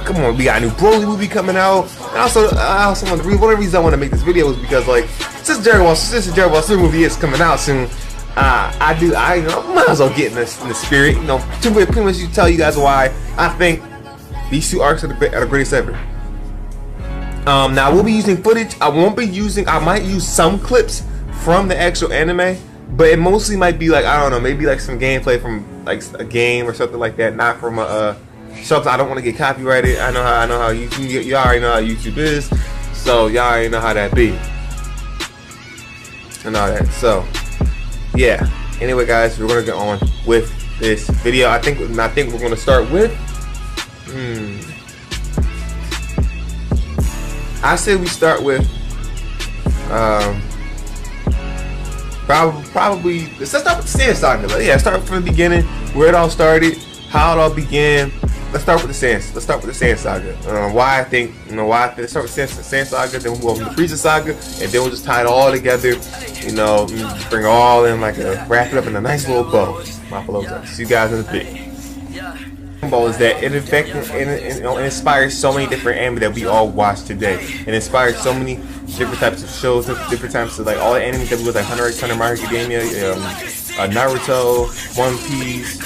come on, we got a new Broly movie coming out. And also one of the reasons I want to make this video is because, like, since the Dragon Ball Super movie is coming out soon, I might as well get in the spirit, you know, to pretty much tell you guys why I think these two arcs are the greatest ever. Now we'll be using footage. I might use some clips from the actual anime, but it mostly might be like, I don't know, maybe like some gameplay from like a game or something like that, not from a something. I don't want to get copyrighted. I know how YouTube, y'all already know how YouTube is, so y'all already know how that be and all that. So yeah. Anyway, guys, we're gonna get on with this video. I think we're gonna start with. I say we start with probably let's start with the Saiyan Saga. Yeah, start from the beginning, where it all started, how it all began. Let's start with the Saiyan Saga. Why I think let's start with Saiyan Saga, then we'll go to the Frieza Saga, and then we'll just tie it all together. You know, bring it all in, like wrap it up in a nice little bow. My below. See you guys in the pit. Dragonball is that it inspires so many different anime that we all watch today. It inspires so many different types of shows, different types of like all the anime that we was like Hunter x Hunter, My Hero Academia, Naruto, One Piece,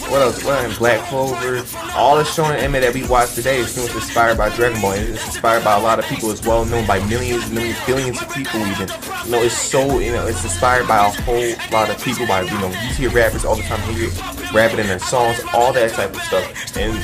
what else? Black Clover. All the shonen anime that we watch today is inspired by Dragon Ball. It's inspired by a lot of people. It's well known by millions, billions of people even. You know, it's so, it's inspired by a whole lot of people. By, you hear rappers all the time, hear rapping in their songs, all that type of stuff. And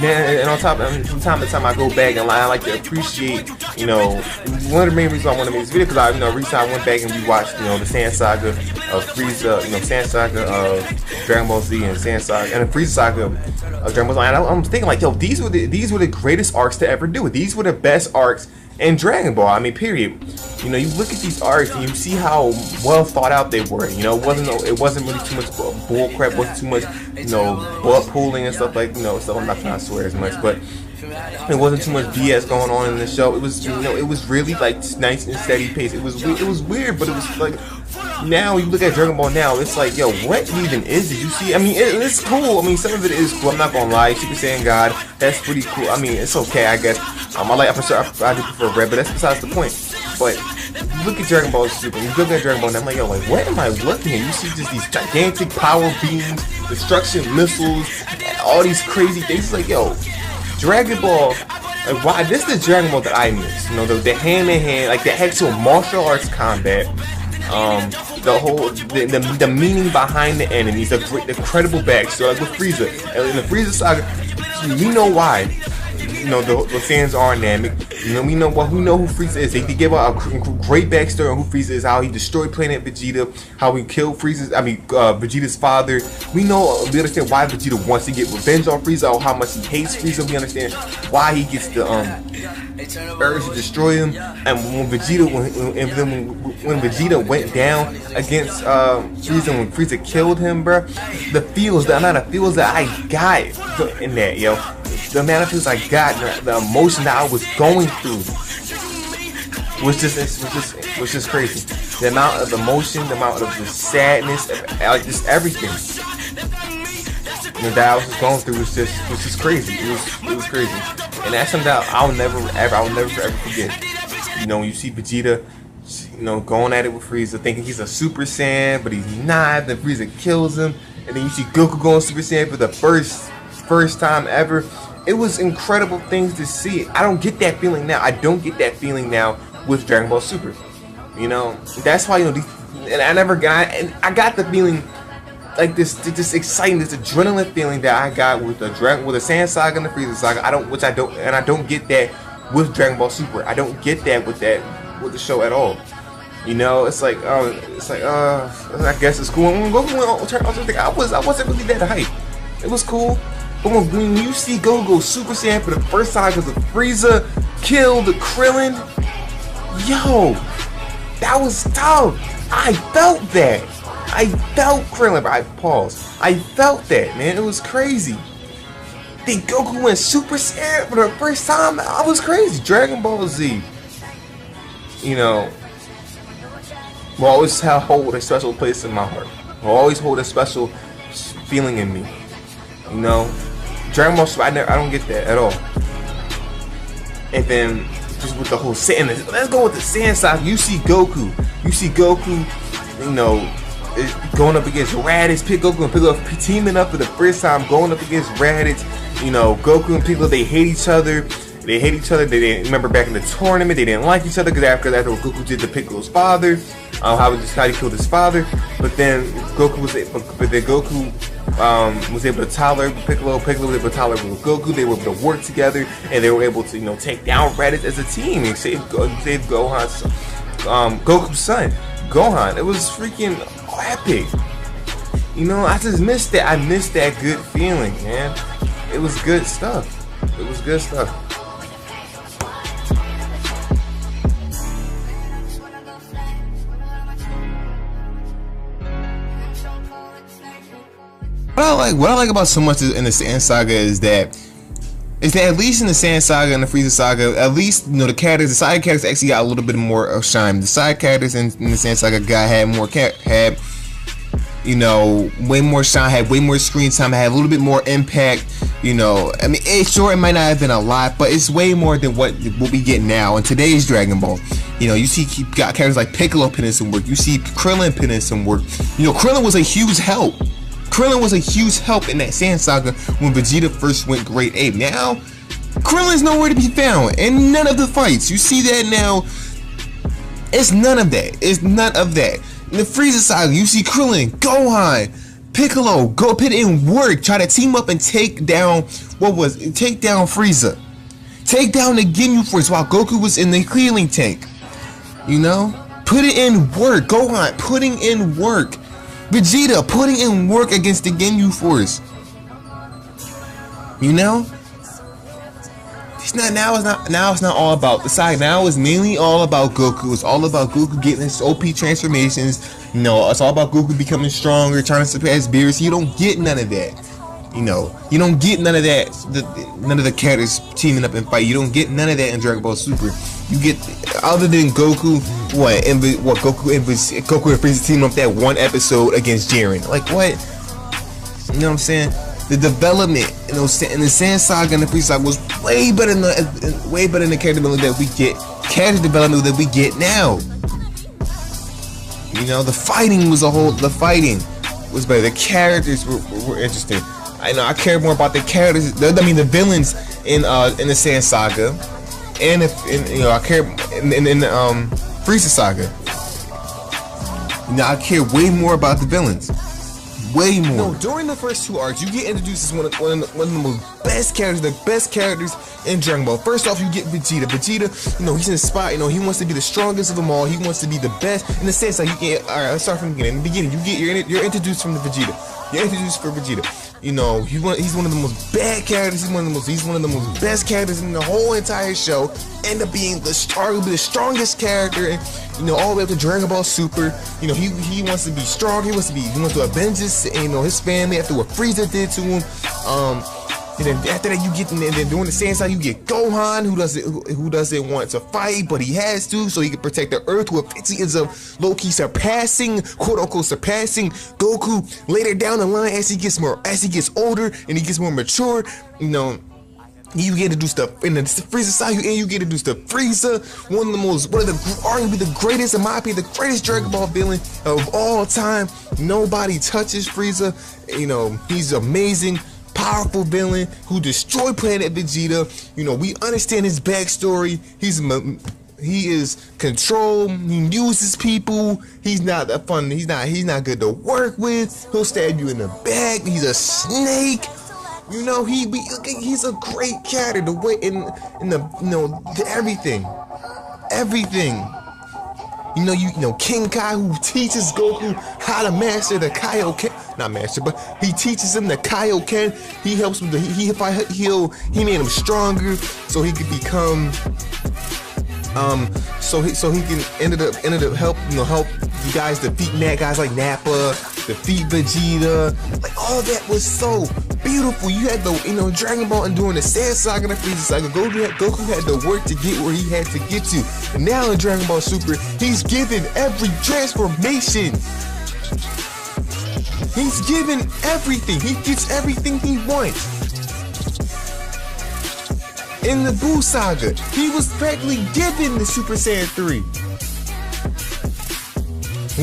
man, and on top of it, from time to time I go back and I like to appreciate, one of the main reasons I want to make this video, because recently I went back and rewatched, the Saiyan Saga of FRIEZA, Saiyan Saga of Dragon Ball Z, and Saiyan Saga and the FRIEZA Saga of Dragon Ball Z. And I'm thinking like, yo, these were the greatest arcs to ever do it. These were the best arcs in Dragon Ball. I mean, period. You look at these arcs and you see how well thought out they were. It wasn't really too much bull crap. Wasn't too much, blood pooling and stuff like, So I'm not trying to swear as much, but it wasn't too much BS going on in the show. It was, it was really like nice and steady pace. It was weird, but it was like, now you look at Dragon Ball now, it's like, yo, what even is it? You see, I mean, it's cool. I mean, some of it is cool. I'm not gonna lie. Super Saiyan God, that's pretty cool. I mean, it's okay, I guess. I do prefer red, but that's besides the point. But you look at Dragon Ball Super, you look at Dragon Ball, and I'm like, yo, like, what am I looking at? You see just these gigantic power beams, destruction missiles, all these crazy things. It's like, yo, Dragon Ball, like, why? This is the Dragon Ball that I miss. The hand-in-hand, like the actual martial arts combat. The whole, the meaning behind the enemies, the credible backstory, like with Frieza. In the Frieza Saga, we know why. The fans are dynamic. We know who Frieza is. They give out a great backstory on who Frieza is, how he destroyed planet Vegeta, how he killed Vegeta's father. We understand why Vegeta wants to get revenge on Frieza, or how much he hates Frieza. We understand why he gets the urge to destroy him. And when Vegeta went down against Frieza, when Frieza killed him, bro, the amount of feels that I got in that, yo. The amount of feels I got, the emotion that I was going through was just crazy. The amount of emotion, the amount of just sadness, like just everything that I was just going through was just crazy. It was crazy, and that's something that I'll never forget. When you see Vegeta, going at it with Frieza, thinking he's a Super Saiyan, but he's not. Then Frieza kills him, and then you see Goku going Super Saiyan for the first time ever. It was incredible things to see. I don't get that feeling now. I don't get that feeling now with Dragon Ball Super. That's why and I got the feeling like this exciting, this adrenaline feeling that I got with the Saiyan Saga and the Frieza Saga. I don't get that with Dragon Ball Super. I don't get that with the show at all. It's like I guess it's cool. I wasn't really that hype. It was cool. But when you see Goku Super Saiyan for the first time because of Frieza killed Krillin, yo, that was tough. I felt that. I felt Krillin, but I paused. I felt that, man. It was crazy. Then Goku went Super Saiyan for the first time. I was crazy. Dragon Ball Z, will always hold a special place in my heart. Will always hold a special feeling in me. You know, Dragon Ball Super, I don't get that at all. And then just with the whole Saiyan, let's go with the Saiyan side. You see Goku, you know, going up against Raditz, Goku and Piccolo teaming up for the first time, going up against Raditz. You know, Goku and Piccolo, they hate each other. They didn't remember back in the tournament. They didn't like each other because after what Goku did to Piccolo's father, how he killed his father. But then Goku was able to tolerate Piccolo. Piccolo was able to tolerate Goku. They were able to work together, and they were able to, you know, take down Raditz as a team and save Gohan's Goku's son, Gohan. It was freaking epic. You know, I just missed that. I missed that good feeling, man. It was good stuff. It was good stuff. What I like about so much in the Saiyan Saga is that at least in the Saiyan Saga and the Frieza Saga, at least, you know, the side characters actually got a little bit more shine. The side characters in the Saiyan Saga had you know, way more shine, had way more screen time, had a little bit more impact. You know, I mean, sure, it might not have been a lot, but it's way more than what we get now in today's Dragon Ball. You know, you got characters like Piccolo putting in some work. You see Krillin putting in some work. You know, Krillin was a huge help. Krillin was a huge help in that Saiyan Saga when Vegeta first went Grade 8. Now, Krillin's nowhere to be found in none of the fights. You see that now? It's none of that. It's none of that. In the Frieza Saga, you see Krillin, Gohan, Piccolo go put in work, try to team up and take down Frieza. Take down the Ginyu Force while Goku was in the healing tank. You know? Put it in work. Gohan putting in work. Vegeta putting in work against the Ginyu Force. You know? Now it's not all about the side. Now it's mainly all about Goku. It's all about Goku getting his OP transformations. You know, it's all about Goku becoming stronger, trying to surpass Beerus. You don't get none of that. You know, you don't get none of that. None of the characters teaming up and fight. You don't get none of that in Dragon Ball Super. You get, other than Goku, Goku and Frieza teaming up that one episode against Jiren. Like what? You know what I'm saying? The development, you know, in the Saiyan Saga and the Frieza Saga was way better than the character development that we get. Character development that we get now. You know, the fighting was better. The characters were interesting. I know I care more about the characters. The villains in the Saiyan Saga, and I care in the Frieza Saga. You know, I care way more about the villains. Way more. No, during the first two arcs, you get introduced as one of the most best characters in Dragon Ball. First off, you get Vegeta. Vegeta, you know, he's inspired. You know, he wants to be the strongest of them all. He wants to be the best. In the sense that all right, let's start from the beginning. In the beginning, you're introduced from the Vegeta. You're introduced for Vegeta. You know, he's one of the most bad characters. He's one of the most best characters in the whole entire show. End up being the strongest character. You know, all the way up to Dragon Ball Super. You know, he wants to be strong. He wants to avenge his family after what Frieza did to him. And then after that, and then during the Saiyan Saga, you get Gohan, who doesn't want to fight, but he has to, so he can protect the Earth, who eventually ends up low-key quote unquote surpassing Goku later down the line as he gets older and he gets more mature. You know, you get to do stuff in the Frieza Saga, and you get to do stuff. Frieza, arguably the greatest, in my opinion, the greatest Dragon Ball villain of all time. Nobody touches Frieza. You know, he's amazing. Powerful villain who destroyed Planet Vegeta. You know, we understand his backstory. He is controlled. He uses people. He's not that fun. He's not good to work with. He'll stab you in the back. He's a snake. You know, he's a great character. The way in everything. You know, King Kai, who teaches Goku how to master the Kaioken. Not master, but he teaches him the Kaioken. He helps him. He made him stronger, so he could become. So he can ended up help you guys defeat guys like Nappa, defeat Vegeta. Like, all that was so beautiful. You had Dragon Ball, and during the Saiyan Saga and the Frieza Saga, Goku had to work to get where he had to get to. And now in Dragon Ball Super, he's given every transformation. He's given everything. He gets everything he wants. In the Buu Saga, he was practically given the Super Saiyan 3.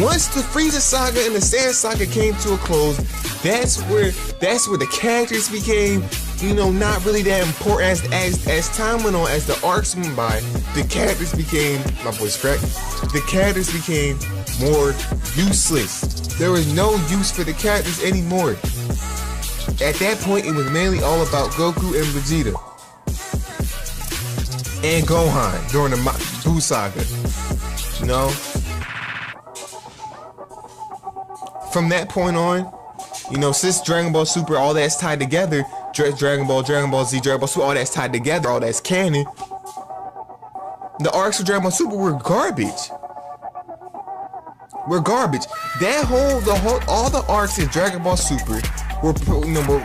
Once the Frieza Saga and the Saiyan Saga came to a close, that's where the characters became, you know, not really that important. As time went on, as the arcs went by, the characters became, my voice cracked, the characters became more useless. There was no use for the characters anymore. At that point, it was mainly all about Goku and Vegeta. And Gohan during the Buu Saga. You know? From that point on, you know, since Dragon Ball Super, all that's tied together, Dragon Ball, Dragon Ball Z, Dragon Ball Super, all that's tied together, all that's canon, the arcs of Dragon Ball Super were garbage. That all the arcs in Dragon Ball Super were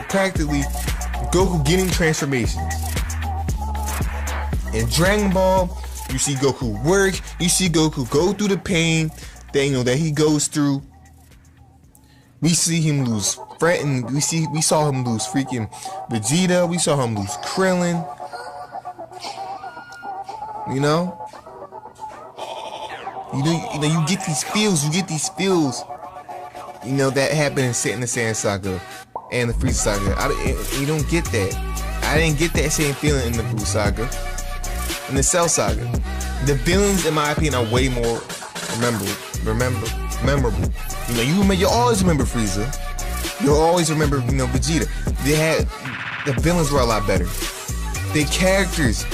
practically Goku getting transformations. In Dragon Ball, you see Goku work, you see Goku go through the pain that, you know, that he goes through. We see him lose we saw him lose freaking Vegeta, we saw him lose Krillin. You know? You get these feels, you know, that happened in the Saiyan Saga and the Frieza Saga. You don't get that. I didn't get that same feeling in the Buu Saga. In the Cell Saga, the villains, in my opinion, are way more memorable. You know, you always remember Frieza. You'll always remember, you know, Vegeta. The villains were a lot better. The characters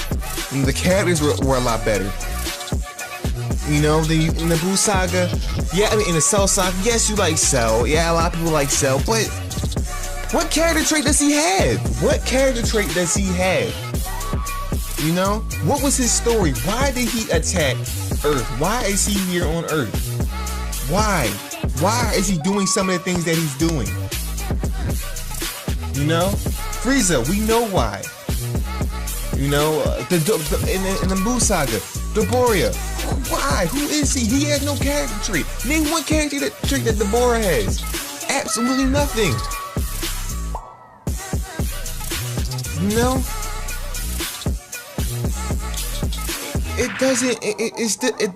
were a lot better. You know, in the Buu Saga, yeah, I mean, in the Cell Saga, yes, you like Cell. Yeah, a lot of people like Cell, but what character trait does he have? You know, what was his story? Why did he attack Earth? Why is he here on Earth? Why is he doing some of the things that he's doing? You know, Frieza, we know why. You know, in the Buu Saga, Doboria, why? Who is he? He has no character trait. Name one character trait that Doboria has. Absolutely nothing. You know?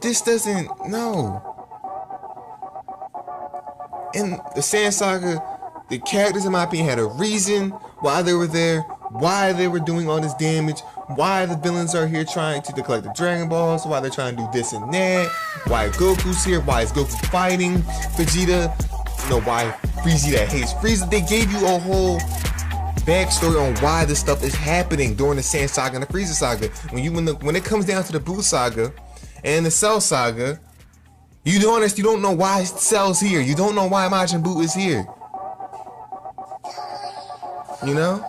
This doesn't, no. In the Saiyan Saga, the characters, in my opinion, had a reason why they were there, why they were doing all this damage, why the villains are here trying to collect the Dragon Balls, why they're trying to do this and that, why Goku's here, why is Goku fighting Vegeta, you know, why Frieza hates Frieza. They gave you a whole backstory on why this stuff is happening during the Saiyan Saga and the Frieza Saga. When it comes down to the Buu Saga and the Cell Saga, you don't know why Cell's here. You don't know why Majin Buu is here. You know?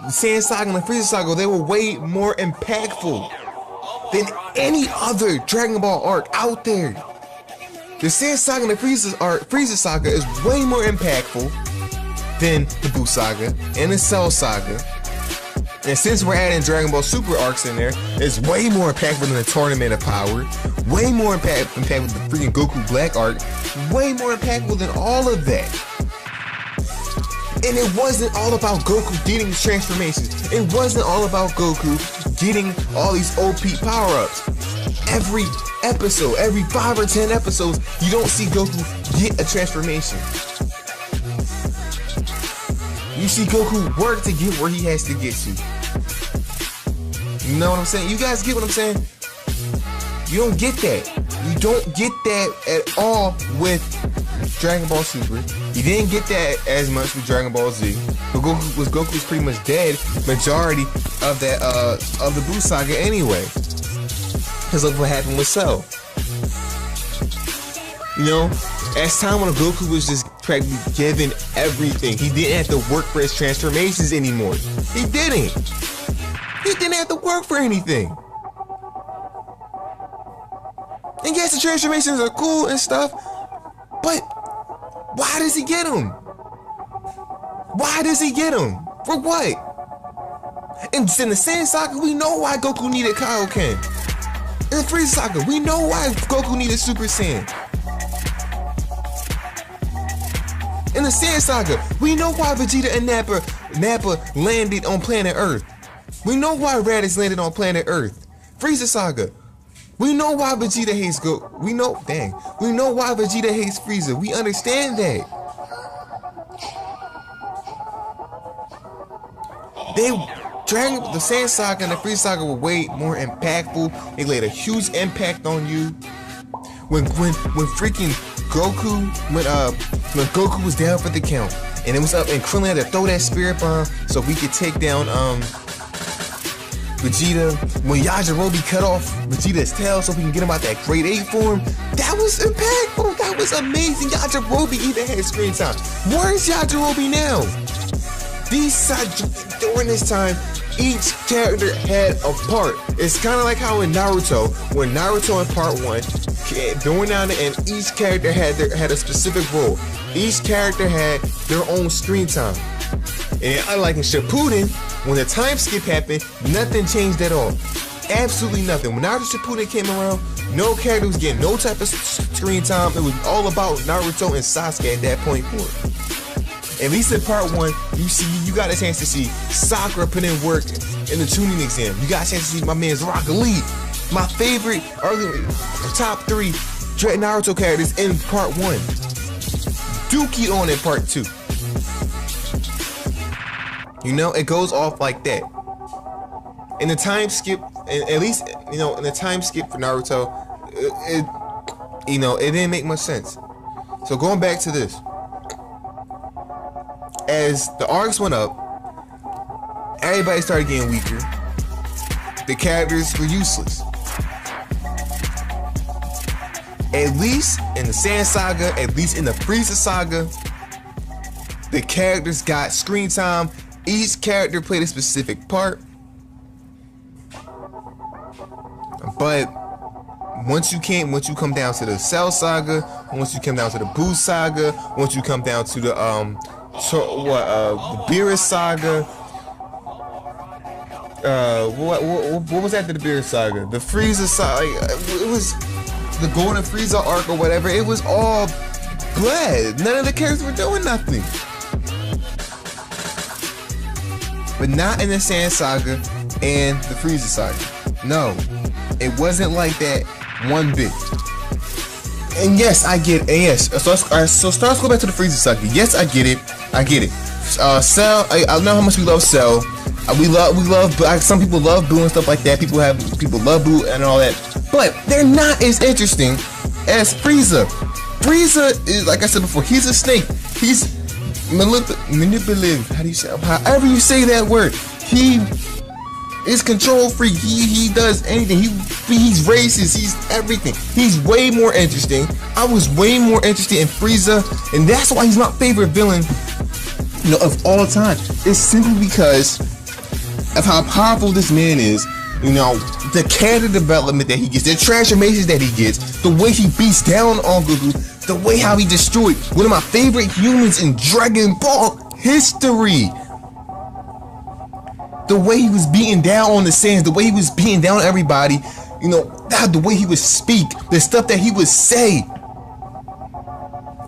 The Saiyan Saga and the Frieza Saga, they were way more impactful than any other Dragon Ball arc out there. The Saiyan Saga and the Frieza Saga is way more impactful than the Buu Saga and the Cell Saga. And since we're adding Dragon Ball Super arcs in there, it's way more impactful than the Tournament of Power, way more impactful than the freaking Goku Black arc, way more impactful than all of that. And it wasn't all about Goku getting his transformations. It wasn't all about Goku getting all these OP power-ups. Every episode, every 5 or 10 episodes, you don't see Goku get a transformation. You see Goku work to get where he has to get to. You know what I'm saying? You guys get what I'm saying? You don't get that. You don't get that at all with Dragon Ball Super. You didn't get that as much with Dragon Ball Z. But Goku was pretty much dead majority of that of the Buu Saga anyway. Because of what happened with Cell. You know, as time when Goku was just practically given everything. He didn't have to work for his transformations anymore. He didn't. He didn't have to work for anything. And yes, the transformations are cool and stuff, but why does he get them? Why does he get them? For what? And in the Saiyan Saga, we know why Goku needed Kaioken. In the Frieza Saga, we know why Goku needed Super Saiyan. In In the Saiyan Saga, we know why Vegeta and Nappa landed on planet Earth. We know why Raditz landed on planet Earth. Frieza Saga, we know why Vegeta hates Goku. We know why Vegeta hates Frieza. We understand that. The Saiyan Saga and the Frieza Saga were way more impactful. They laid a huge impact on you. When freaking Goku, when Goku was down for the count, and it was up, and Krillin had to throw that spirit bomb so we could take down Vegeta. When Yajirobe cut off Vegeta's tail so we can get him out that Grade 8 form, that was impactful. That was amazing. Yajirobe even had screen time. Where's Yajirobe now? During this time, each character had a part. It's kind of like how in Naruto, when Naruto in part 1, going down and each character had a specific role. Each character had their own screen time. And unlike in Shippuden, when the time skip happened, nothing changed at all. Absolutely nothing. When Naruto Shippuden came around, no character was getting no type of screen time. It was all about Naruto and Sasuke at that point forward. At least in part 1, you got a chance to see Sakura put in work in the tuning exam. You got a chance to see my man's Rocket Lee. My favorite, top 3 Naruto characters in part 1. Dookie on in part 2. You know, it goes off like that. In the time skip, at least, you know, in the time skip for Naruto, it didn't make much sense. So going back to this. As the arcs went up, everybody started getting weaker. The characters were useless. At least in the Saiyan Saga, at least in the Frieza Saga, the characters got screen time. Each character played a specific part. But once you come down to the Cell Saga, once you come down to the Buu Saga, once you come down to the the Beerus Saga. What was after the Beerus Saga? The Frieza Saga. It was the Golden Frieza arc or whatever. It was all bled. None of the characters were doing nothing. But not in the Saiyan Saga and the Frieza Saga. No, it wasn't like that one bit. And yes, I get it. And yes, so let's go back to the Frieza Saga. Yes, I get it. Cell. I know how much we love Cell. We love. Some people love Buu and stuff like that. People love Buu and all that. But they're not as interesting as Frieza. Frieza is, like I said before, he's a snake. He's manipulative. How do you say? However you say that word. He is control freak. He does anything. He's racist. He's everything. He's way more interesting. I was way more interested in Frieza, and that's why he's my favorite villain, you know, of all time. It's simply because of how powerful this man is. You know, the character development that he gets, the transformations that he gets, the way he beats down on Goku, the way how he destroyed one of my favorite humans in Dragon Ball history. The way he was beating down on the Saiyans, the way he was beating down everybody, you know, the way he would speak, the stuff that he would say,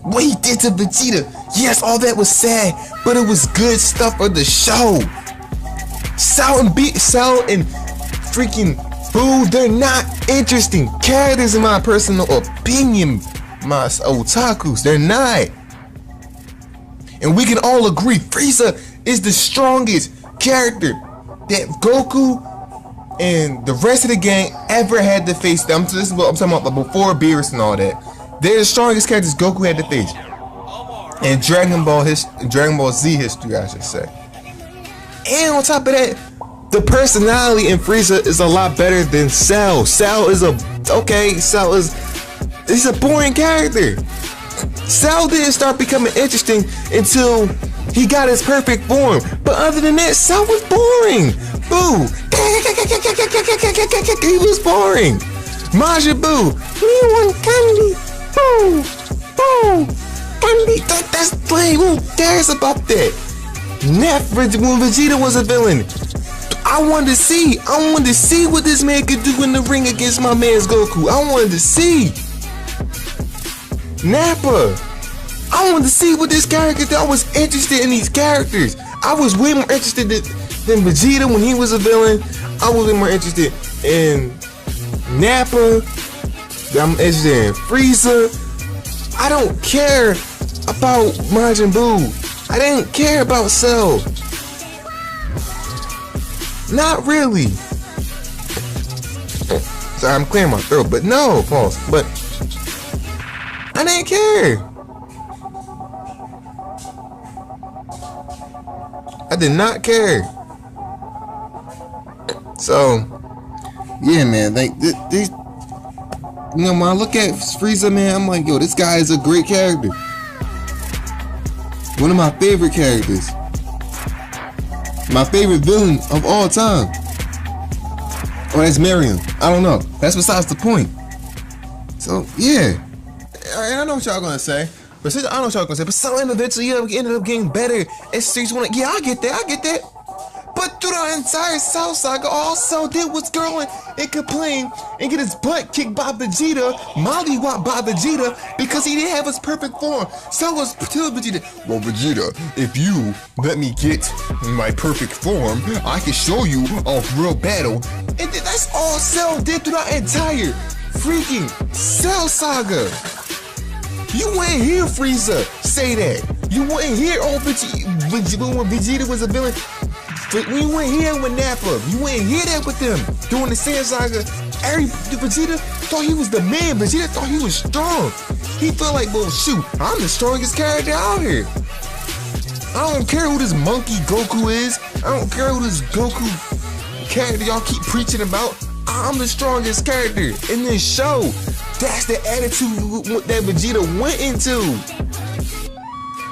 what he did to Vegeta. Yes, all that was sad, but it was good stuff for the show. Cell and freaking Buu, they're not interesting characters in my personal opinion, my otakus. They're not. And we can all agree, Frieza is the strongest character that Goku and the rest of the gang ever had to face. I'm talking about before Beerus and all that. They're the strongest characters Goku had to face. And Dragon Ball Z history, I should say. And on top of that, the personality in Frieza is a lot better than Cell. Cell is he's a boring character. Cell didn't start becoming interesting until he got his perfect form. But other than that, Cell was boring. Boo. He was boring. Majin Buu. We want candy. Boo. Boo. Candy. That's lame. Who cares about that? When Vegeta was a villain, I wanted to see what this man could do in the ring against my man's Goku. I wanted to see. Nappa. I wanted to see what this character did. I was interested in these characters. I was way more interested than Vegeta when he was a villain. I was way more interested in Nappa. I'm interested in Frieza. I don't care about Majin Buu. I didn't care about Cell. Not really. Sorry, I'm clearing my throat, but no, pause. But I didn't care. I did not care. So, yeah, man. Like these, you know, when I look at Frieza, man, I'm like, yo, this guy is a great character. One of my favorite characters. My favorite villain of all time. Oh, that's Marion. I don't know. That's besides the point. So, yeah. I know what y'all gonna say. But I don't know what y'all gonna say. But so eventually, ended up getting better. And Six wanna, yeah, I get that. But through the entire Cell Saga, all Cell did was go and complain and get his butt kicked by Vegeta, mollywopped by Vegeta, because he didn't have his perfect form. Cell was telling Vegeta, well, Vegeta, if you let me get my perfect form, I can show you a real battle. And that's all Cell did through the entire freaking Cell Saga. You wouldn't hear Frieza say that. You wouldn't hear Vegeta when Vegeta was a villain. We wouldn't hear it with Nappa. You wouldn't hear that with them during the Saiyan Saga. Vegeta thought he was the man. Vegeta thought he was strong. He felt like, well, shoot, I'm the strongest character out here. I don't care who this monkey Goku is. I don't care who this Goku character y'all keep preaching about. I'm the strongest character in this show. That's the attitude that Vegeta went into.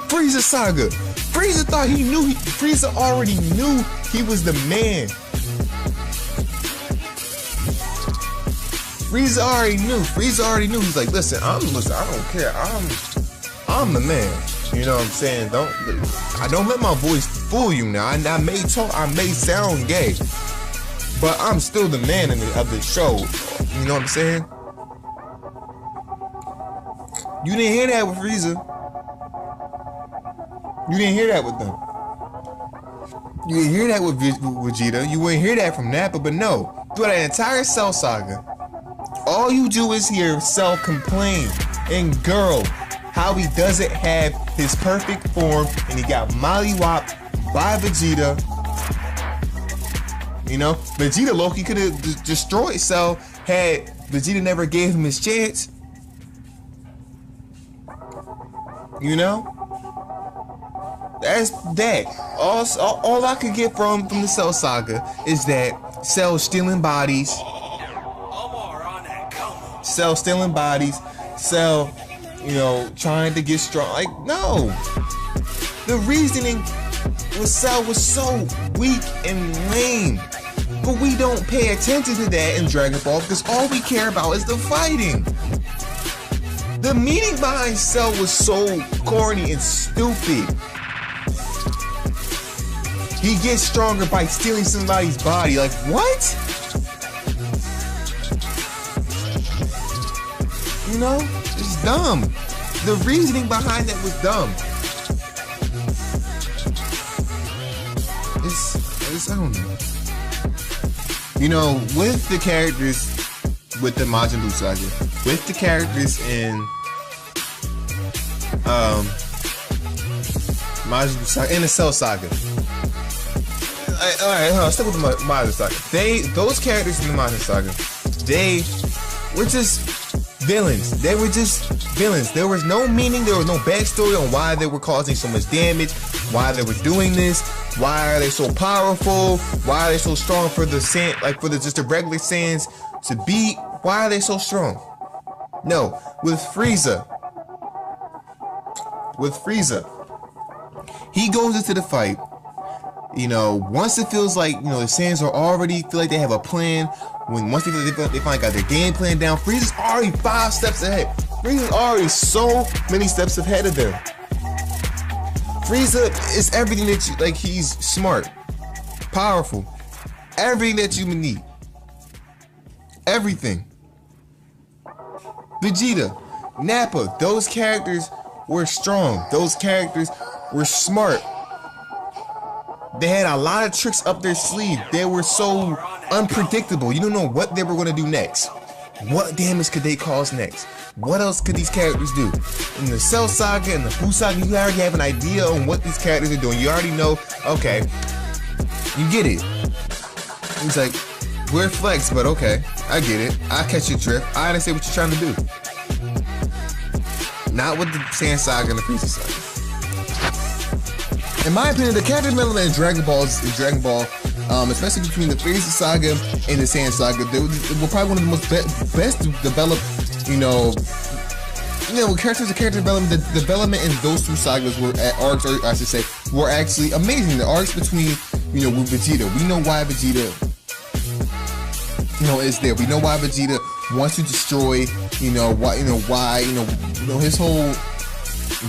Frieza Saga. Frieza thought he knew. Frieza already knew he was the man. Frieza already knew. He's like, listen, I don't care. I'm the man. You know what I'm saying? I don't let my voice fool you now. I may talk, I may sound gay, but I'm still the man of the show. You know what I'm saying? You didn't hear that with Frieza. You didn't hear that with them. You didn't hear that with Vegeta. You wouldn't hear that from Nappa, but no. Through that entire Cell Saga, all you do is hear Cell complain and girl how he doesn't have his perfect form and he got mollywopped by Vegeta. You know, Vegeta Loki could have destroyed Cell had Vegeta never gave him his chance. You know? That's that. All I could get from the Cell Saga is that Cell stealing bodies. Cell stealing bodies. Cell, you know, trying to get strong. Like, no. The reasoning with Cell was so weak and lame. But we don't pay attention to that in Dragon Ball because all we care about is the fighting. The meaning behind Cell was so corny and stupid. He gets stronger by stealing somebody's body. Like, what? You know? It's dumb. The reasoning behind that was dumb. It's I don't know. You know, with the characters, with the Majin Buu saga, with the characters in Majin Buu saga, in the Cell saga. Alright, stick with the Majin saga. Those characters in the Majin saga, they were just villains. They were just villains. There was no meaning, there was no backstory on why they were causing so much damage, why they were doing this, why are they so powerful, why are they so strong for the Saiyan, like for the just the regular Saiyans to beat, why are they so strong? No, with Frieza, he goes into the fight, you know, once it feels like, you know, the Saiyans are already feel like they have a plan. Once they finally got their game plan down, Frieza's already 5 steps ahead. Frieza's already so many steps ahead of them. Frieza is everything that you, like, he's smart, powerful, everything that you need. Everything. Vegeta, Nappa, those characters were strong. Those characters were smart. They had a lot of tricks up their sleeve. They were so unpredictable. You don't know what they were going to do next. What damage could they cause next? What else could these characters do? In the Cell Saga and the Buu Saga, you already have an idea on what these characters are doing. You already know, okay, you get it. He's like, we're flex, but okay, I get it. I catch your drift. I understand what you're trying to do. Not with the Saiyan Saga and the FRIEZA Saga. In my opinion, the character development in Dragon Ball, especially between the FRIEZA Saga and the Saiyan Saga, they were probably one of the most best developed, character development. The development in those two sagas were arcs, or I should say, were actually amazing. The arcs between, with Vegeta. We know why Vegeta, is there. We know why Vegeta wants to destroy, his whole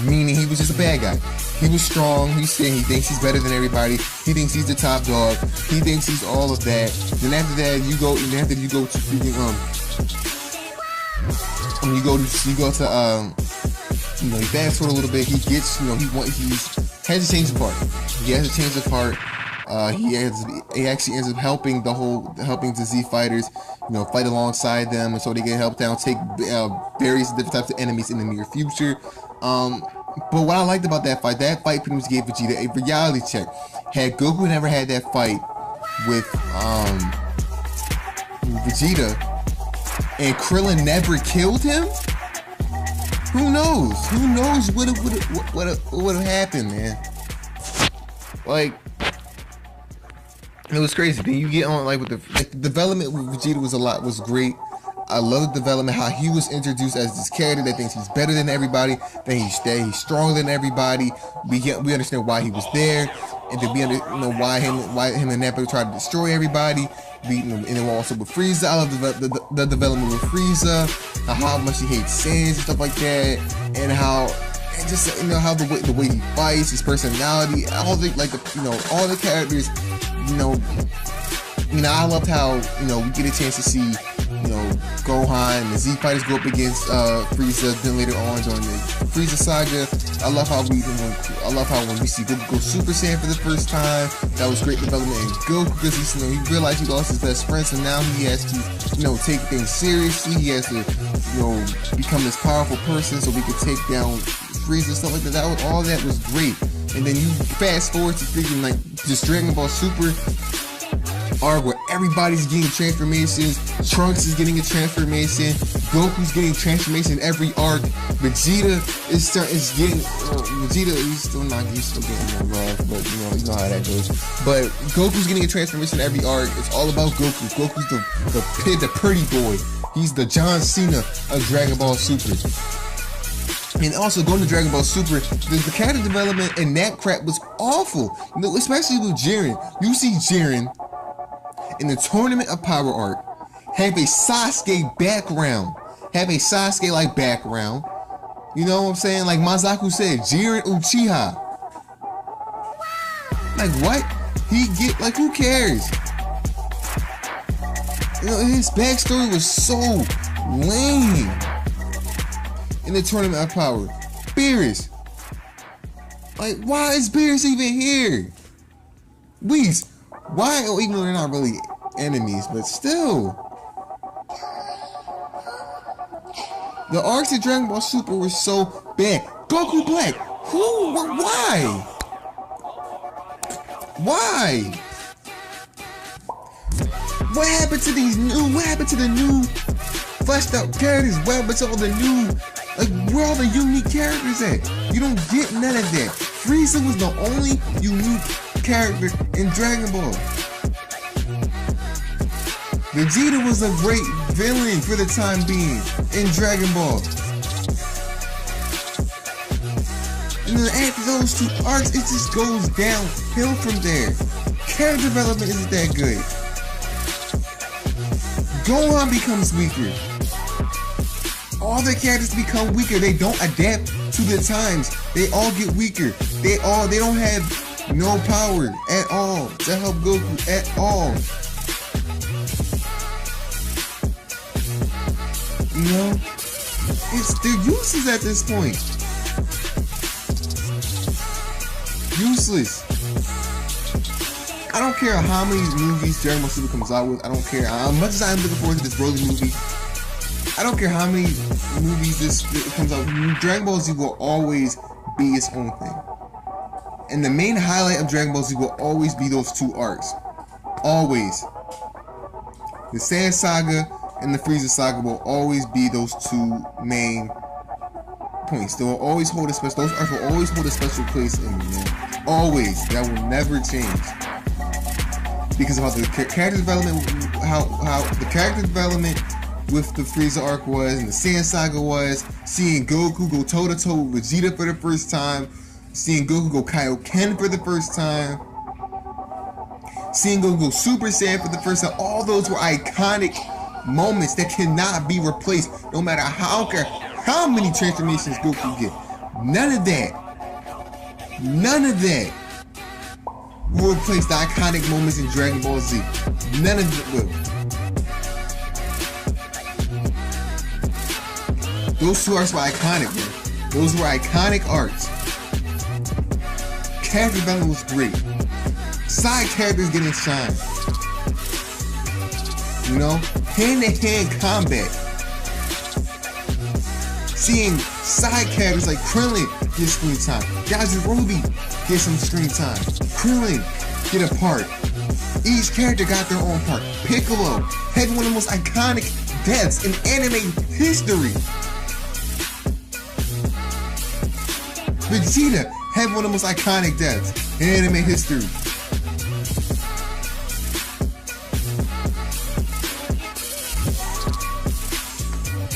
meaning. He was just a bad guy. He was strong. He thinks he's better than everybody. He thinks he's the top dog. He thinks he's all of that. Then after that, you go to freaking he fast forward a little bit. He gets, he has to change of heart. He has to change of heart. He actually ends up helping the Z fighters, fight alongside them, and so they get helped down, take various different types of enemies in the near future. But what I liked about that fight pretty much gave Vegeta a reality check. Had Goku never had that fight with Vegeta, and Krillin never killed him, who knows? Who knows what would have happened, man? Like, it was crazy. Then you get on with the development with Vegeta was great. I love the development, how he was introduced as this character that thinks he's better than everybody, that he's stronger than everybody. We understand why he was there, and then we understand why him and Nappa tried to destroy everybody. And then also with Frieza, I love the development with Frieza, how much he hates Saiyans and stuff like that, and how the way he fights, his personality, all the all the characters. I loved how we get a chance to see Gohan and the Z fighters go up against Frieza. Then later on during the Frieza Saga, I love how when we see Goku go Super Saiyan for the first time. That was great development in Goku, because he realized he lost his best friend, so now he has to take things seriously. He has to become this powerful person so we could take down Frieza, stuff like that. All that was great. And then you fast forward to freaking this Dragon Ball Super arc where everybody's getting transformations. Trunks is getting a transformation. Goku's getting transformation in every arc. Vegeta is getting he's still getting no love, but you know how that goes. But Goku's getting a transformation in every arc. It's all about Goku. Goku's the pretty boy. He's the John Cena of Dragon Ball Super. And also going to Dragon Ball Super, the character development and that crap was awful. Especially with Jiren. You see Jiren in the Tournament of Power arc have a Sasuke background. Have a Sasuke-like background. You know what I'm saying? Like Masaku said, Jiren Uchiha. Like what? Who cares? His backstory was so lame. In the Tournament of Power, Beerus. Like, why is Beerus even here? Whis, why? Even though they're not really enemies, but still. The arcs of Dragon Ball Super were so bad. Goku Black. Who? Why? Why? What happened to the new fleshed out characters? What happened to all the new? Where all the unique characters at? You don't get none of that. Frieza was the only unique character in Dragon Ball. Vegeta was a great villain for the time being in Dragon Ball. And then after those two arcs, it just goes downhill from there. Character development isn't that good. Gohan becomes weaker. All the characters become weaker. They don't adapt to the times. They all get weaker. They don't have no power at all to help Goku at all. They're useless at this point. Useless. I don't care how many movies Dragon Ball Super comes out with. I don't care how much as I'm looking forward to this Broly movie. I don't care how many movies this comes out. Dragon Ball Z will always be its own thing. And the main highlight of Dragon Ball Z will always be those two arcs. Always. The Saiyan Saga and the Frieza Saga will always be those two main points. They will always hold a special. Those arcs will always hold a special place in me, man. Always. That will never change. Because of how the character development, how the character development with the Frieza arc was, and the Saiyan Saga was, seeing Goku go toe to toe with Vegeta for the first time, seeing Goku go Kaioken for the first time, seeing Goku go Super Saiyan for the first time. All those were iconic moments that cannot be replaced, no matter how many transformations Goku get. None of that will replace the iconic moments in Dragon Ball Z. None of it will. Those two arcs were iconic, man. Those were iconic arcs. Character development was great. Side characters getting shine. You know? Hand-to-hand combat. Seeing side characters like Krillin get screen time. Yajirobe get some screen time. Krillin get a part. Each character got their own part. Piccolo had one of the most iconic deaths in anime history. Vegeta had one of the most iconic deaths in anime history.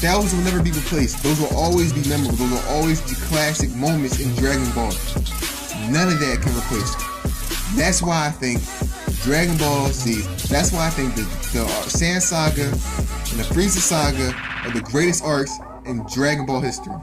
Those will never be replaced. Those will always be memorable. Those will always be classic moments in Dragon Ball. None of that can replace it. That's why I think Dragon Ball Z, that's why I think the Saiyan Saga and the Frieza Saga are the greatest arcs in Dragon Ball history.